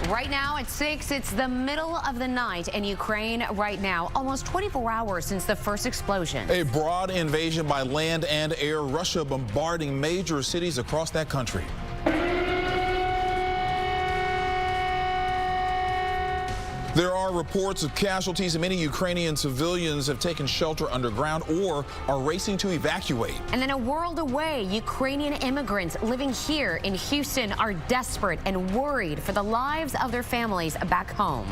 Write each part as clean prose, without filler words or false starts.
Right now at 6, it's the middle of the night in Ukraine right now, almost 24 hours since the first explosion. A broad invasion by land and air, Russia bombarding major cities across that country. There are reports of casualties, and many Ukrainian civilians have taken shelter underground or are racing to evacuate. And then a world away, Ukrainian immigrants living here in Houston are desperate and worried for the lives of their families back home.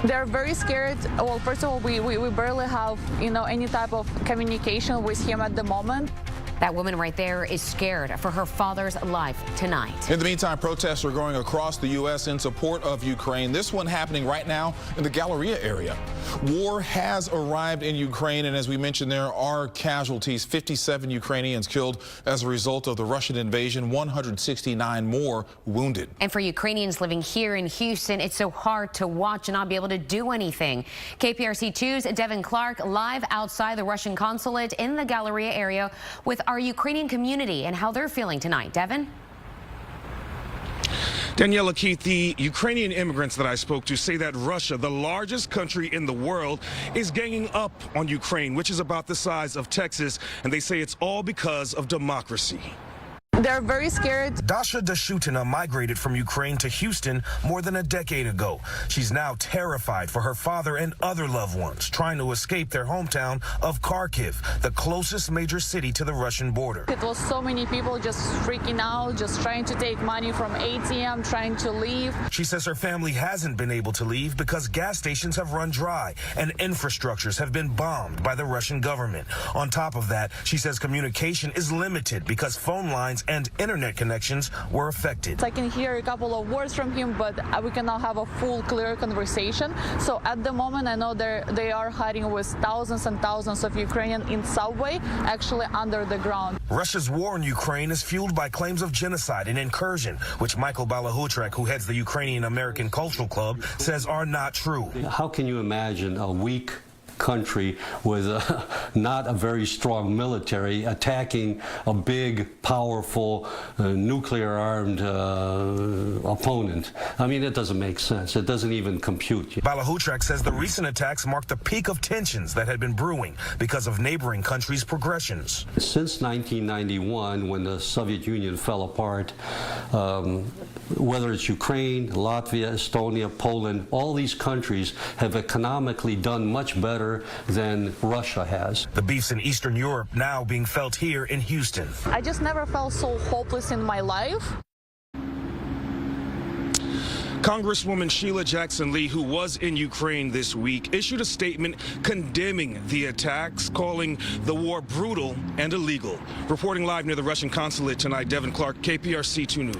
They're very scared. Well, first of all, we barely have, any type of communication with him at the moment. That woman right there is scared for her father's life tonight. In the meantime, protests are going across the U.S. in support of Ukraine. This one happening right now in the Galleria area. War has arrived in Ukraine, and as we mentioned, there are casualties. 57 Ukrainians killed as a result of the Russian invasion, 169 more wounded. And for Ukrainians living here in Houston, it's so hard to watch and not be able to do anything. KPRC 2's Deven Clarke live outside the Russian consulate in the Galleria area with our Ukrainian community and how they're feeling tonight. Devin? Daniela, Keith, the Ukrainian immigrants that I spoke to say that Russia, the largest country in the world, is ganging up on Ukraine, which is about the size of Texas, and they say it's all because of democracy. They're very scared. Dasha Dashutina migrated from Ukraine to Houston more than a decade ago. She's now terrified for her father and other loved ones trying to escape their hometown of Kharkiv, the closest major city to the Russian border. It was so many people just freaking out, just trying to take money from ATM, trying to leave. She says her family hasn't been able to leave because gas stations have run dry and infrastructures have been bombed by the Russian government. On top of that, she says communication is limited because phone lines and internet connections were affected. I can hear a couple of words from him, but we cannot have a full, clear conversation. So at the moment, I know they are hiding with thousands and thousands of Ukrainians in subway, actually under the ground. Russia's war in Ukraine is fueled by claims of genocide and incursion, which Michael Balahutrek, who heads the Ukrainian American Cultural Club, says are not true. How can you imagine a weak country with not a very strong military attacking a big, powerful, nuclear-armed opponent? I mean, it doesn't make sense. It doesn't even compute. Balahutrek says the recent attacks marked the peak of tensions that had been brewing because of neighboring countries' progressions. Since 1991, when the Soviet Union fell apart, whether it's Ukraine, Latvia, Estonia, Poland, all these countries have economically done much better than Russia has. The beefs in Eastern Europe now being felt here in Houston. I just never felt so hopeless in my life. Congresswoman Sheila Jackson Lee, who was in Ukraine this week, issued a statement condemning the attacks, calling the war brutal and illegal. Reporting live near the Russian consulate tonight, Deven Clarke, KPRC 2 News.